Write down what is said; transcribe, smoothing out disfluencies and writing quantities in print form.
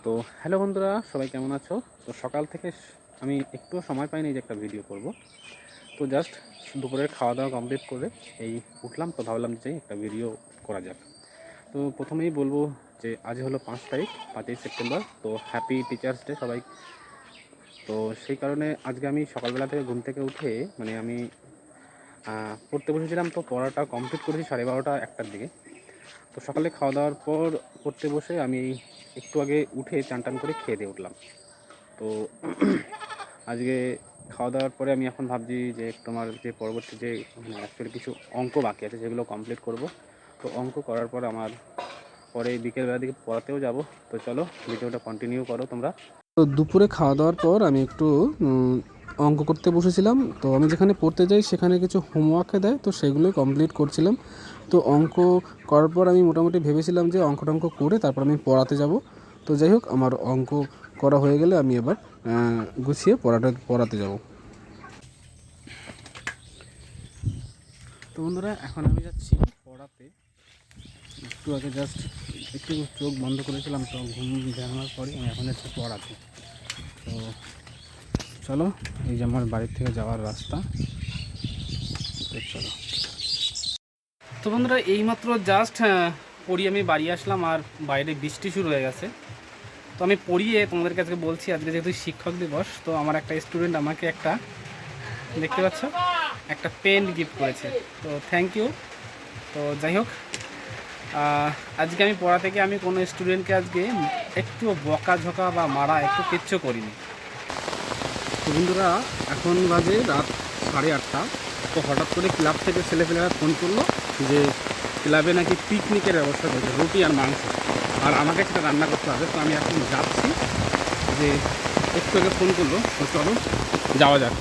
তো হ্যালো বন্ধুরা, সবাই কেমন আছো? তো সকাল থেকে আমি একটুও সময় পাইনি যে একটা ভিডিও করব। তো জাস্ট দুপুরের খাওয়া দাওয়া কমপ্লিট করে এই উঠলাম, তো ভাবলাম যে একটা ভিডিও করা যাক। তো প্রথমেই বলবো যে আজ হলো 5 তারিখ, 5ই সেপ্টেম্বর। তো হ্যাপি টিচার্স ডে সবাই। তো সেই কারণে আজকে আমি সকালবেলা থেকে ঘুম থেকে উঠে আমি পড়তে বসেছিলাম। তো পড়াটা কমপ্লিট করেছি 12:30-1টার দিকে। তো সকালে খাওয়া দাওয়ার পর পড়তে বসে আমি একটু আগে উঠে চান টান করে খেয়ে দিয়ে উঠলাম। তো আজকে খাওয়া দাওয়ার পরে আমি এখন ভাবছি যে তোমার যে পরবর্তী যে অ্যাকচুয়ালি কিছু অঙ্ক বাকি আছে সেগুলো কমপ্লিট করব। তো অঙ্ক করার পর আমার পরে বিকেলবেলার দিকে পড়াতেও যাব। তো চলো ভিডিওটা কন্টিনিউ করো তোমরা। তো দুপুরে খাওয়া দাওয়ার পর আমি একটু অঙ্ক করতে বসেছিলাম। তো আমি যেখানে পড়তে যাই সেখানে কিছু হোমওয়ার্কে দেয়, তো সেগুলোই কমপ্লিট করছিলাম। তো অঙ্ক করার পর আমি মোটামুটি ভেবেছিলাম যে অঙ্ক টঙ্ক করে তারপর আমি পড়াতে যাব। তো যাই হোক, আমার অঙ্ক করা হয়ে গেলে আমি এবার গুছিয়ে পড়াতে যাব। তো বন্ধুরা, এখন আমি যাচ্ছি পড়াতে। একটু আগে জাস্ট একটু চোখ বন্ধ করেছিলাম, তো ঘুম ভাঙার পরে আমি এখন যাচ্ছি পড়াতে। তো চলো, এই যে আমার বাড়ির থেকে যাওয়ার রাস্তা। চলো। তো বন্ধুরা, এইমাত্র জাস্ট পড়িয়ে আমি বাড়ি আসলাম, আর বাইরে বৃষ্টি শুরু হয়ে গেছে। তো আমি পড়িয়ে তোমাদের কাছে বলছি, আজকে যেহেতু শিক্ষক দিবস, তো আমার একটা স্টুডেন্ট আমাকে একটা, দেখতে পাচ্ছ, একটা পেন গিফট করেছে। তো থ্যাংক ইউ। তো যাই হোক, আজকে আমি পড়া থেকে আমি কোনো স্টুডেন্টকে আজকে একটু বকাঝকা বা মারা একটু কিচ্ছু করিনি। তো বন্ধুরা, এখন বাজে রাত 8:30। তো হঠাৎ করে ক্লাব থেকে ছেলেপেলেরা ফোন করলো যে ক্লাবে নাকি পিকনিকের ব্যবস্থা করেছে, রুটি আর মাংস, আর আমাকে সেটা রান্না করতে হবে। তো আমি এখন যাচ্ছি, যে একটু আগে ফোন করলো, তো চলো যাওয়া যাক।